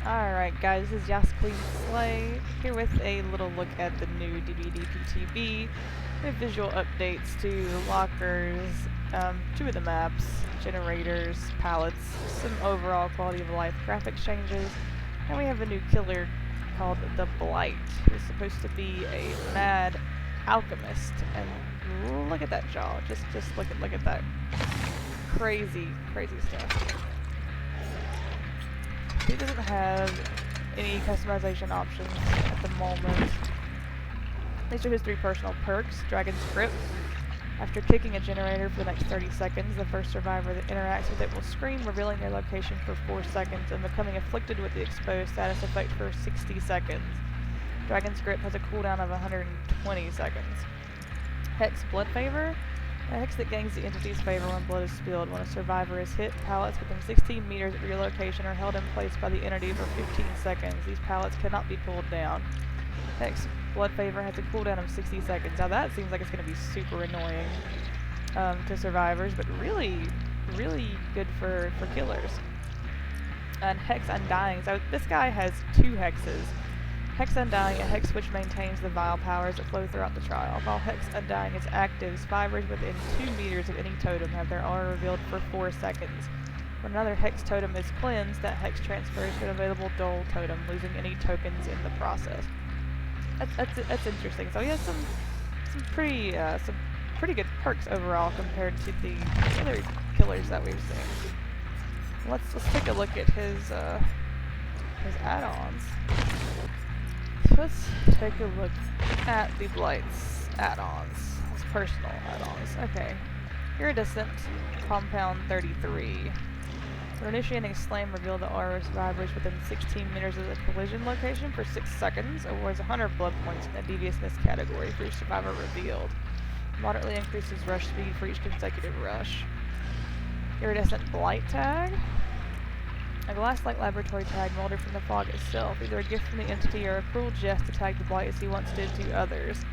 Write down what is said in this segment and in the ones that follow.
Alright guys, this is Yas Queen Slay, here with a little look at the new DBD PTR with visual updates to lockers, 2 of the maps, generators, palettes, some overall quality of life graphics changes, and we have a new killer called the Blight, who's supposed to be a mad alchemist, and look at that jaw, just look at that crazy stuff. He doesn't have any customization options at the moment. These are his 3 personal perks. Dragon's Grip. After kicking a generator for the next 30 seconds, the first survivor that interacts with it will scream, revealing their location for 4 seconds and becoming afflicted with the exposed status effect for 60 seconds. Dragon's Grip has a cooldown of 120 seconds. Hex Blood Favor. A hex that gains the entity's favor when blood is spilled. When a survivor is hit, pallets within 16 meters of your location are held in place by the entity for 15 seconds. These pallets cannot be pulled down. Hex Blood Favor has a cooldown of 60 seconds. Now that seems like it's going to be super annoying to survivors, but really good for killers. And Hex Undying. So this guy has 2 hexes. Hex Undying, a hex which maintains the vile powers that flow throughout the trial. While Hex Undying is active, survivors within 2 meters of any totem have their aura revealed for 4 seconds. When another Hex totem is cleansed, that Hex transfers to an available Dole totem, losing any tokens in the process. That's interesting. So he has some pretty good perks overall compared to the other killers that we've seen. Let's take a look at his add-ons. Let's take a look at the Blight's add-ons. His personal add-ons. Okay. Iridescent Compound 33. When initiating Slam, reveal the aura of survivors within 16 meters of the collision location for 6 seconds. Awards 100 blood points in the deviousness category for each survivor revealed. Moderately increases rush speed for each consecutive rush. Iridescent Blight Tag. A glass-like laboratory tag molded from the fog itself, either a gift from the entity or a cruel jest to tag the Blight as he once did to others.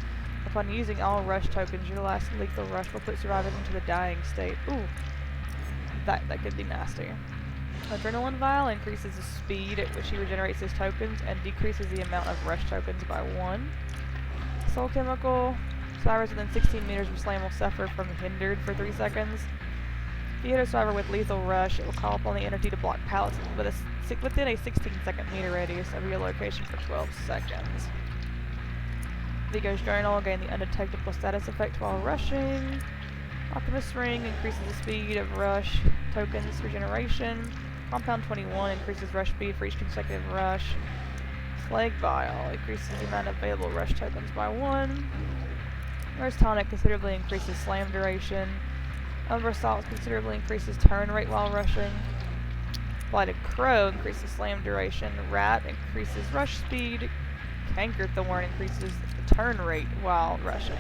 Upon using all rush tokens, your last lethal rush will put survivors into the dying state. Ooh, that could be nasty. Adrenaline Vial increases the speed at which he regenerates his tokens and decreases the amount of rush tokens by 1. Soul Chemical. Survivors within 16 meters of Slam will suffer from hindered for 3 seconds. If you hit a survivor with lethal rush, it will call upon the entity to block pallets within a 16-second meter radius of your location for 12 seconds. Vigo's Journal, gain the undetectable status effect while rushing. Alchemist's Ring increases the speed of rush tokens regeneration. Compound 21 increases rush speed for each consecutive rush. Plague Vial increases the amount of available rush tokens by 1. Nurse Tonic considerably increases slam duration. Umbra Assault considerably increases turn rate while rushing. Blighted Crow increases slam duration. Rat increases rush speed. Canker Thorn increases the turn rate while rushing.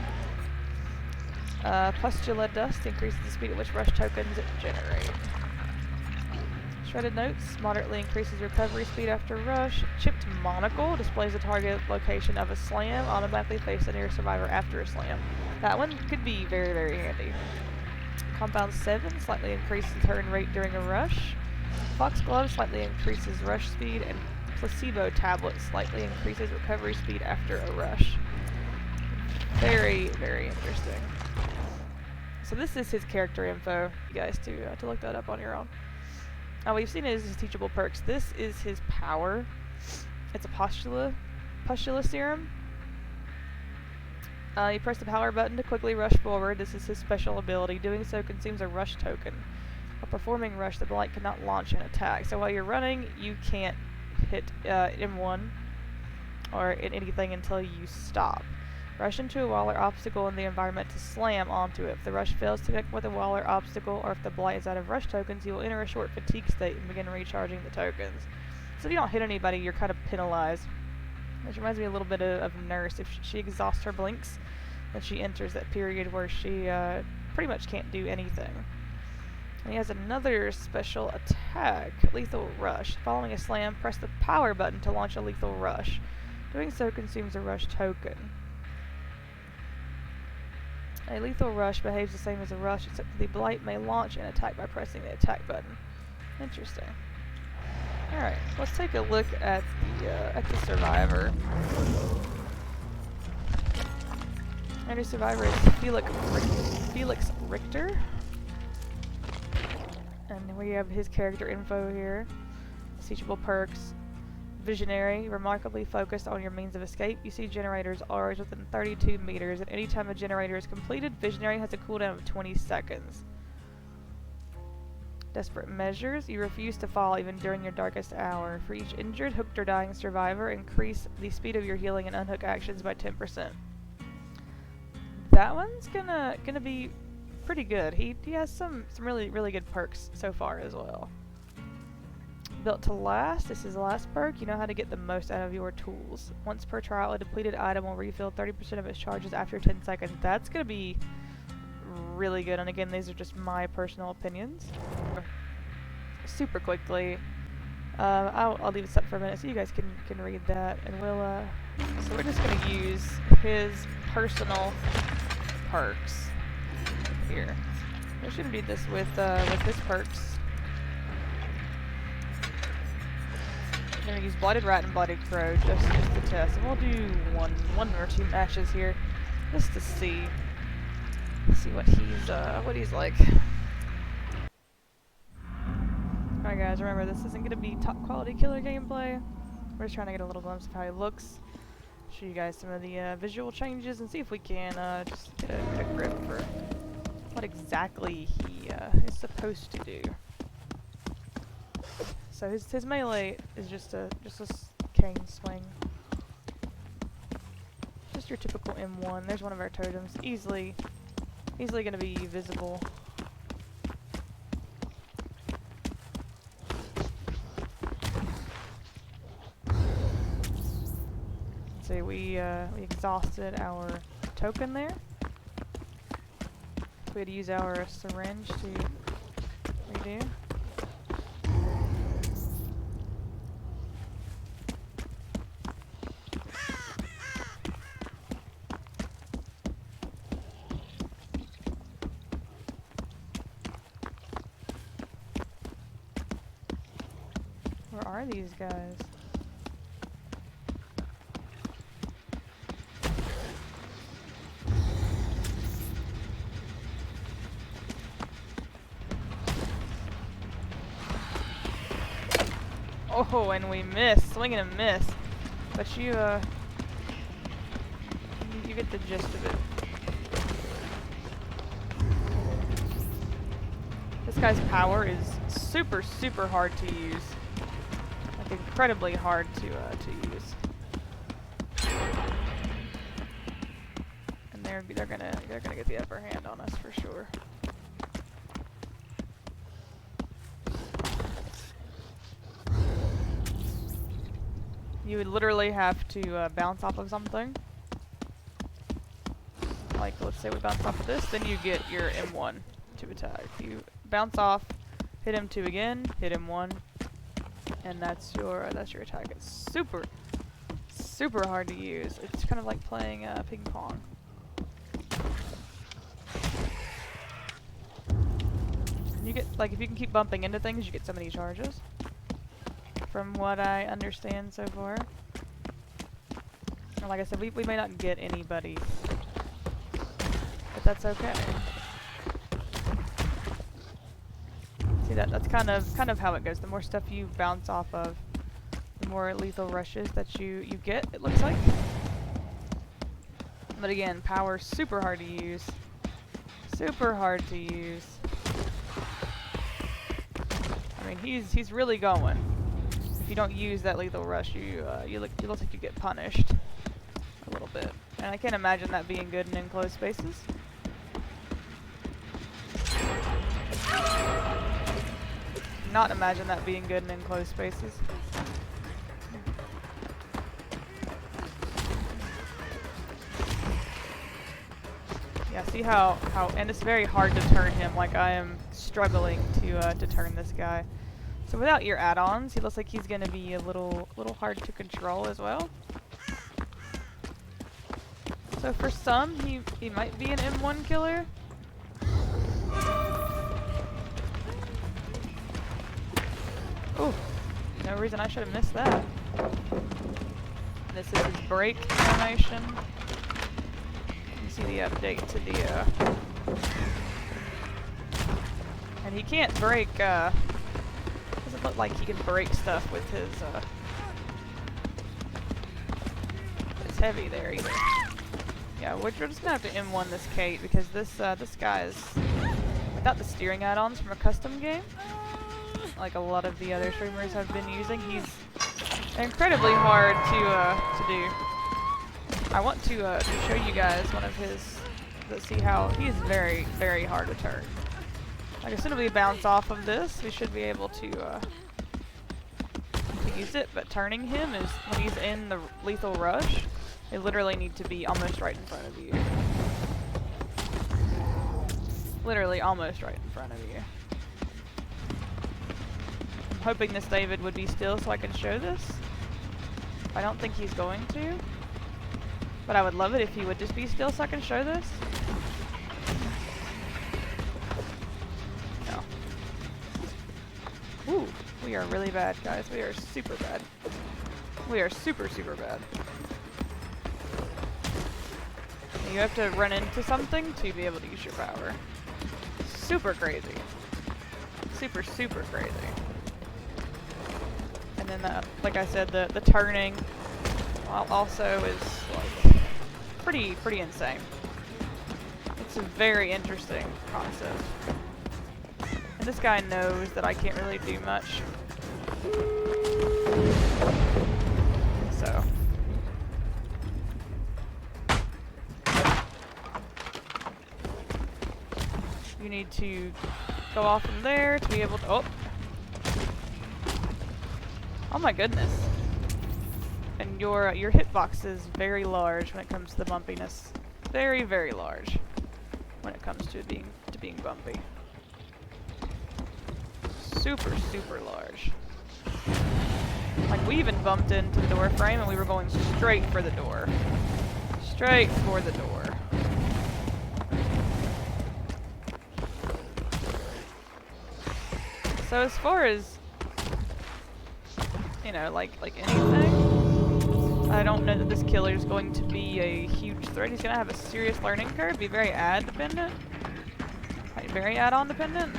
Pustula Dust increases the speed at which rush tokens generate. Shredded Notes moderately increases recovery speed after rush. Chipped Monocle displays the target location of a slam, automatically face the nearest survivor after a slam. That one could be very handy. Compound 7 slightly increases turn rate during a rush. Foxglove slightly increases rush speed, and Placebo Tablet slightly increases recovery speed after a rush. Very interesting. So this is his character info, you guys, to look that up on your own. We've seen it as his teachable perks. This is his power. It's a Pustula Serum. You press the power button to quickly rush forward. This is his special ability. Doing so consumes a rush token. While performing rush, the Blight cannot launch an attack. So while you're running, you can't hit M1 or anything until you stop. Rush into a wall or obstacle in the environment to slam onto it. If the rush fails to connect with a wall or obstacle, or if the Blight is out of rush tokens, you will enter a short fatigue state and begin recharging the tokens. So if you don't hit anybody, you're kind of penalized. Which reminds me a little bit of Nurse. If she exhausts her blinks, then she enters that period where she pretty much can't do anything. And he has another special attack, Lethal Rush. Following a slam, press the power button to launch a lethal rush. Doing so consumes a rush token. A lethal rush behaves the same as a rush, except that the Blight may launch an attack by pressing the attack button. Interesting. Alright. Alright, let's take a look at the survivor. Our new survivor is Felix Richter. And we have his character info here. Teachable perks. Visionary, remarkably focused on your means of escape. You see generators always within 32 meters, and anytime a generator is completed, Visionary has a cooldown of 20 seconds. Desperate measures, you refuse to fall even during your darkest hour. For each injured, hooked or dying survivor, increase the speed of your healing and unhook actions by 10%. That one's gonna be pretty good. He has some really good perks so far as well. Built to last, this is the last perk. You know how to get the most out of your tools. Once per trial, a depleted item will refill 30% of its charges after 10 seconds. That's gonna be really good, and again, these are just my personal opinions. Super quickly, I'll leave this up for a minute so you guys can read that, and we'll so we're just gonna use his personal perks here. We're just gonna do this with his perks. I'm gonna use Blighted Rat and Blighted Crow just to test, and we'll do one or two matches here just to see what he's like. Alright guys, remember this isn't gonna be top quality killer gameplay. We're just trying to get a little glimpse of how he looks. Show you guys some of the visual changes and see if we can just get a grip for what exactly he is supposed to do. So his melee is just a cane swing. Just your typical M1. There's one of our totems. Easily gonna be visible. Let's see, we exhausted our token there. We had to use our syringe to redo. Where are these guys? Oh, and we missed. Swing and a miss. But you get the gist of it. This guy's power is super hard to use. Like, incredibly hard to use. And they're gonna get the upper hand on us for sure. You would literally have to bounce off of something. Like, let's say we bounce off of this, then you get your M1 to attack. You bounce off, hit M2 again, hit M1, and that's your attack. It's super hard to use. It's kind of like playing ping pong. You get, like, if you can keep bumping into things, you get so many charges. From what I understand so far. And like I said, we may not get anybody, but that's okay. See, that's kind of how it goes. The more stuff you bounce off of, the more lethal rushes that you get, it looks like. But again, power super hard to use. Super hard to use. I mean, he's really going. If you don't use that lethal rush, you look like you get punished a little bit. And I can't imagine that being good in enclosed spaces. Not imagine that being good in enclosed spaces. Yeah, see how and it's very hard to turn him. Like, I am struggling to turn this guy. So without your add-ons, he looks like he's gonna be a little hard to control as well. So for some, he might be an M1 killer. Ooh. no reason I should have missed that. This is his break animation. You see the update to the, and he can't break, doesn't look like he can break stuff with his heavy there either. Yeah, we're just gonna have to M1 this Kate because this guy is, without the steering add-ons from a custom game, like a lot of the other streamers have been using, he's incredibly hard to do. I want to show you guys one of his, let's see how, he is very, very hard to turn. Like as soon as we bounce off of this, we should be able to use it, but turning him is, when he's in the lethal rush, they literally need to be almost right in front of you. Literally almost right in front of you. I'm hoping this David would be still so I can show this. I don't think he's going to. But I would love it if he would just be still so I can show this. No. Ooh, we are really bad, guys. We are super bad. We are super, super bad. You have to run into something to be able to use your power. Super crazy. Super, super crazy. And then, like I said, the turning also is like pretty insane. It's a very interesting concept. And this guy knows that I can't really do much. So. You need to go off from there to be able to, oh my goodness. And your hitbox is very large when it comes to the bumpiness. Very, very large when it comes to being bumpy. Super, super large. Like we even bumped into the door frame and we were going straight for the door. Straight for the door. So as far as, you know, like anything, I don't know that this killer is going to be a huge threat. He's going to have a serious learning curve, be very ad dependent, like very add-on dependent.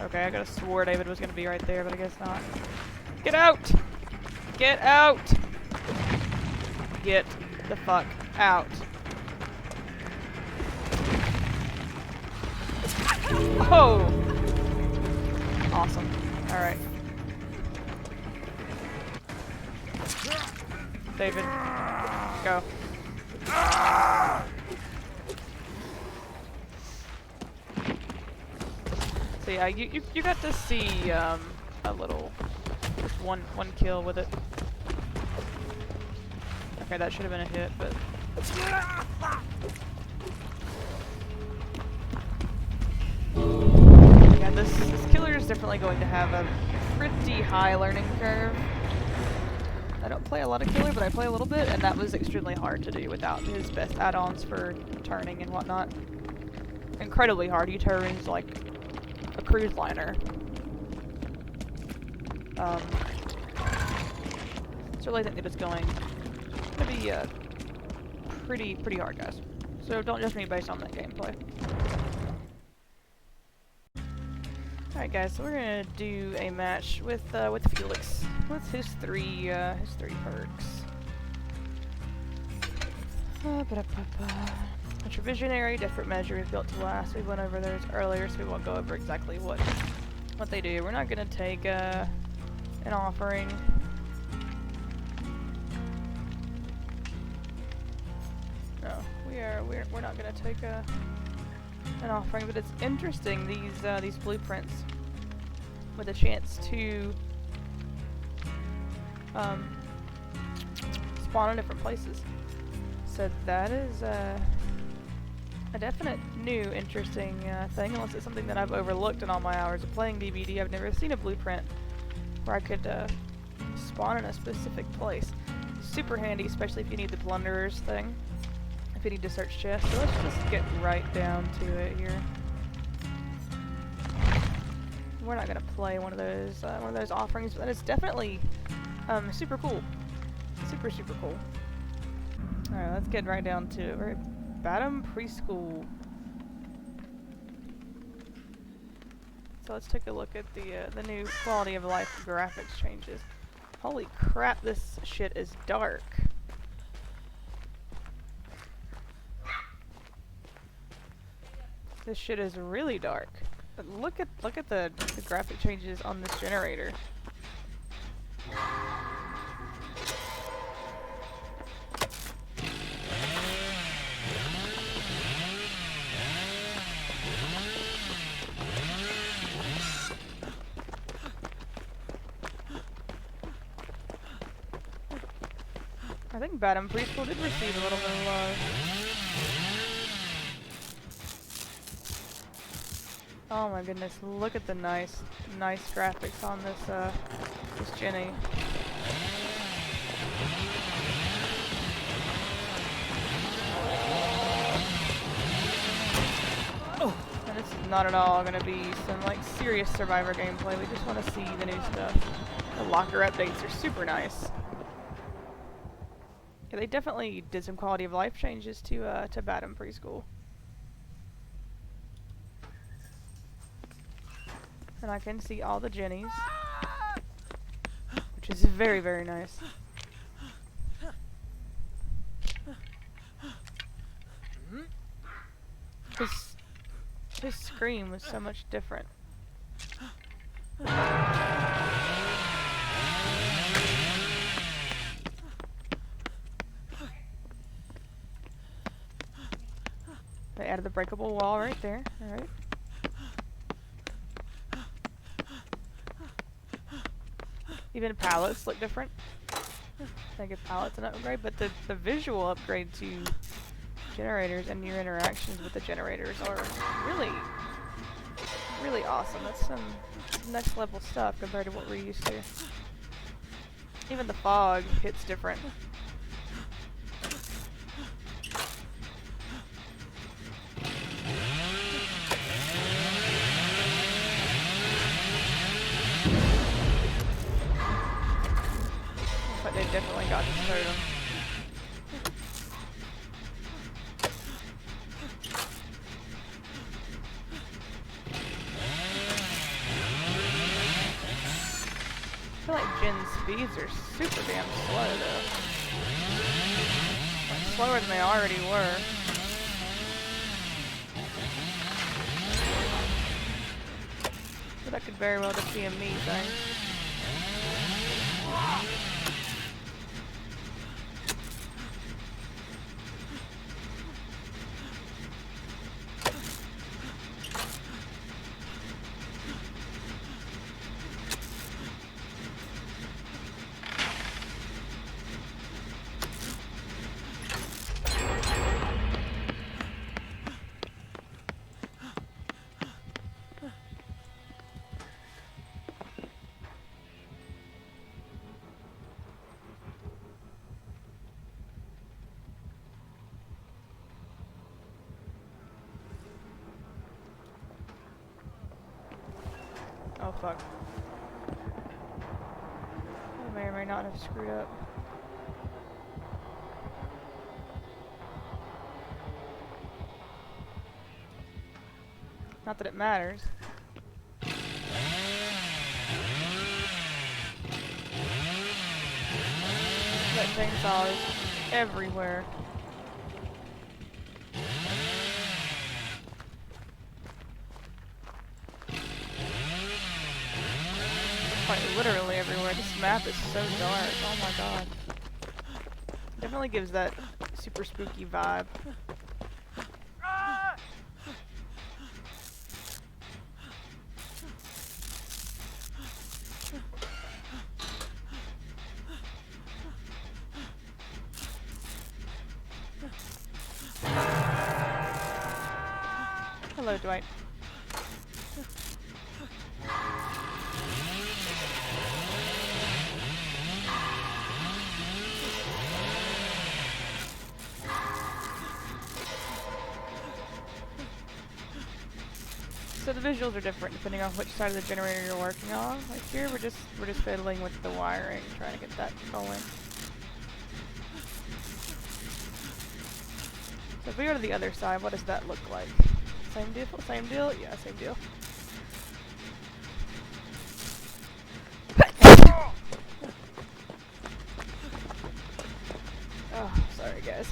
Okay, I could have swore David was going to be right there, but I guess not. Get out! Get out! Get the fuck out. Oh! Awesome. Alright. David, go. So yeah, you got to see a little, just one kill with it. Okay, that should have been a hit, but. Yeah, this killer is definitely going to have a pretty high learning curve. I don't play a lot of killer, but I play a little bit, and that was extremely hard to do without his best add-ons for turning and whatnot. Incredibly hard. He turns like a cruise liner. So I really think that it's going to be pretty hard, guys. So don't judge me based on that gameplay. Alright guys, so we're gonna do a match with Felix, with his three perks. Ultra Visionary, Different Measure is built to last. We went over those earlier, so we won't go over exactly what they do. We're not gonna take an offering. No, we're not gonna take an offering, but it's interesting, these blueprints with a chance to spawn in different places. So that is a definite new interesting thing, unless it's something that I've overlooked in all my hours of playing DBD. I've never seen a blueprint where I could spawn in a specific place. Super handy, especially if you need the plunderers thing. DBD to search chest, so let's just get right down to it here. We're not gonna play one of those offerings, but it's definitely super cool. Super cool. Alright, let's get right down to it. We're at Badham Preschool. So let's take a look at the new quality of life graphics changes. Holy crap, this shit is dark. This shit is really dark. But look at the graphic changes on this generator. I think Badham Preschool did receive a little bit of love. Oh my goodness, look at the nice graphics on this Jenny. Oh. And this is not at all gonna be some like serious Survivor gameplay. We just want to see the new stuff. The locker updates are super nice. Yeah, they definitely did some quality of life changes to Badham Preschool. And I can see all the Jennies, which is very, very nice. His scream was so much different. They added the breakable wall right there. Alright. Even pallets look different. I give pallets an upgrade, but the visual upgrade to generators and your interactions with the generators are really awesome. That's some next level stuff compared to what we're used to. Even the fog hits different. But they definitely got to start them. I feel like Gen's speeds are super damn slow though. Like, slower than they already were. But that could very well just be a me thing. Oh fuck. I may or may not have screwed up. Not that it matters. That chainsaw is everywhere. Quite literally everywhere. This map is so dark. Oh my god. Definitely gives that super spooky vibe. Hello, Dwight. So the visuals are different depending on which side of the generator you're working on. Like here, we're just fiddling with the wiring, trying to get that going. So if we go to the other side, what does that look like? Same deal? Same deal? Yeah, same deal. Oh, sorry guys.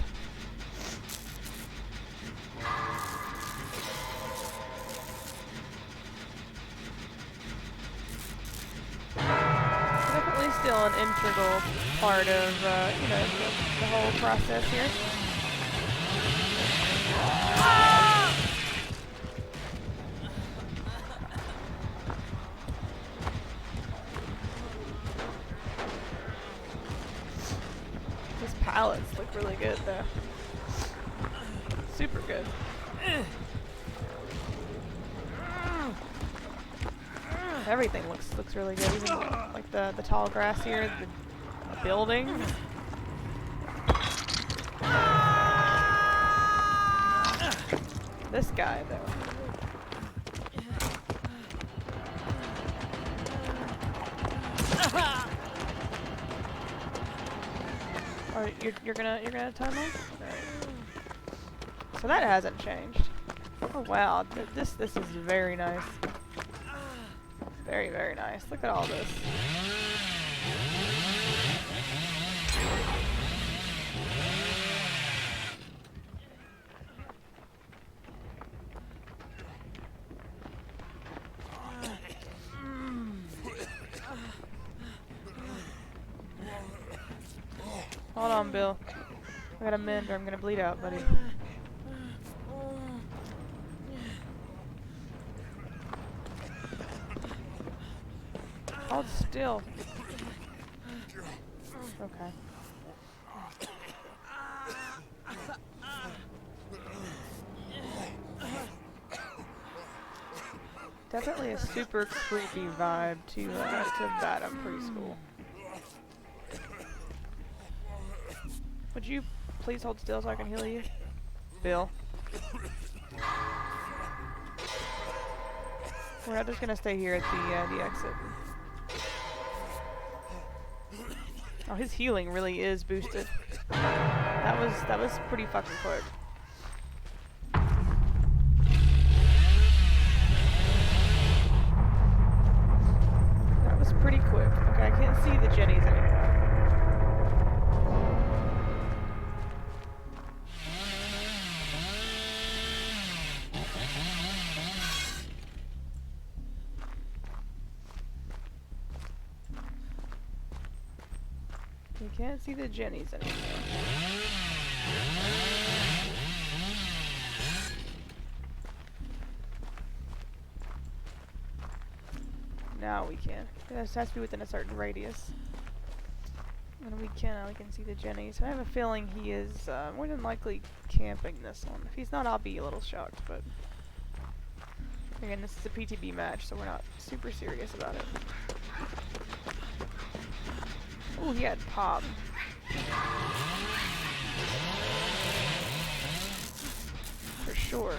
Definitely still an integral part of, you know, the whole process here. These pallets look really good, though. Super good. Everything looks really good. Even like the tall grass here, the building. This guy, though. Oh, you're gonna tunnel? Right. So that hasn't changed. Oh wow, this is very nice. Very, very nice. Look at all this. Hold on, Bill. I gotta mend or I'm gonna bleed out, buddy. Hold still. Okay. Definitely a super creepy vibe to Batum Preschool. Would you please hold still so I can heal you? Bill. We're not just gonna stay here at the exit. Oh, his healing really is boosted. That was pretty fucking quick. That was pretty quick. Okay, I can't see the Jennies anymore. You can't see the Jennies anymore. Now we can. This has to be within a certain radius. And we can see the Jennies. I have a feeling he is more than likely camping this one. If he's not, I'll be a little shocked, but again, this is a PTB match, so we're not super serious about it. Oh, he had pop. For sure.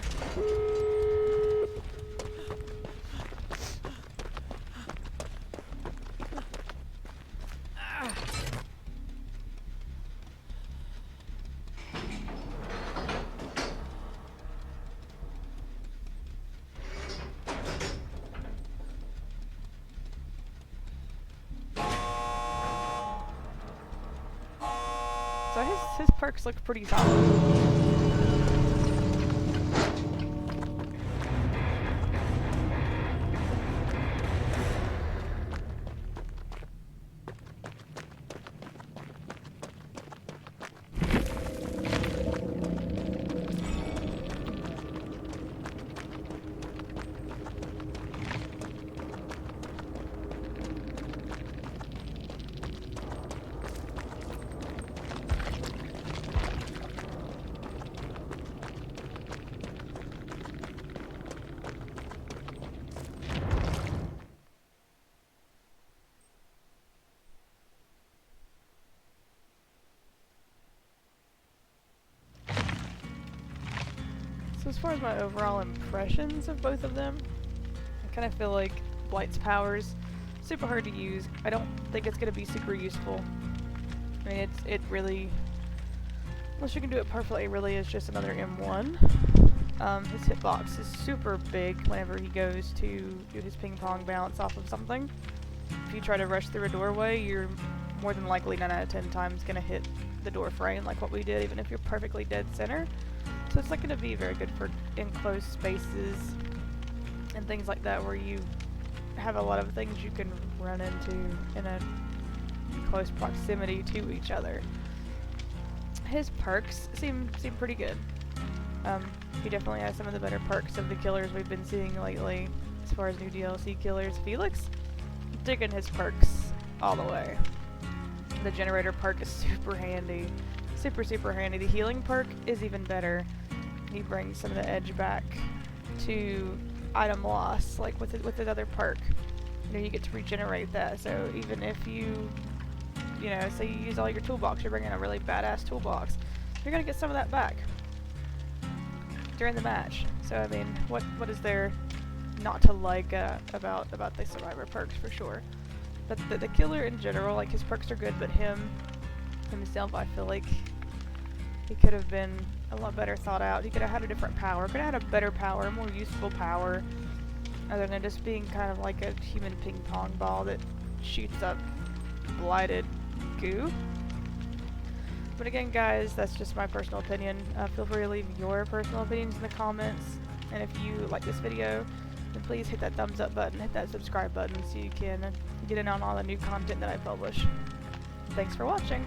So his perks look pretty solid. So as far as my overall impressions of both of them, kind of feel like Blight's powers super hard to use. I don't think it's going to be super useful. I mean, it really, unless you can do it perfectly, it really is just another M1. His hitbox is super big whenever he goes to do his ping pong bounce off of something. If you try to rush through a doorway, you're more than likely 9 out of 10 times going to hit the door frame like what we did, even if you're perfectly dead center. So it's not going to be very good for enclosed spaces and things like that where you have a lot of things you can run into in a close proximity to each other. His perks seem pretty good. He definitely has some of the better perks of the killers we've been seeing lately as far as new DLC killers. Felix, digging his perks all the way. The generator perk is super handy. Super handy. The healing perk is even better. He brings some of the edge back to item loss, like with his other perk. You know, you get to regenerate that, so even if you know, say you use all your toolbox, you're bringing a really badass toolbox, you're gonna get some of that back during the match. So I mean, what is there not to like about the survivor perks for sure? But the killer in general, like his perks are good, but himself, I feel like he could have been a lot better thought out. He could have had a different power, could have had a better power, a more useful power, other than just being kind of like a human ping pong ball that shoots up blighted goo. But again, guys, that's just my personal opinion. Feel free to leave your personal opinions in the comments, and if you like this video, then please hit that thumbs up button, hit that subscribe button so you can get in on all the new content that I publish. Thanks for watching!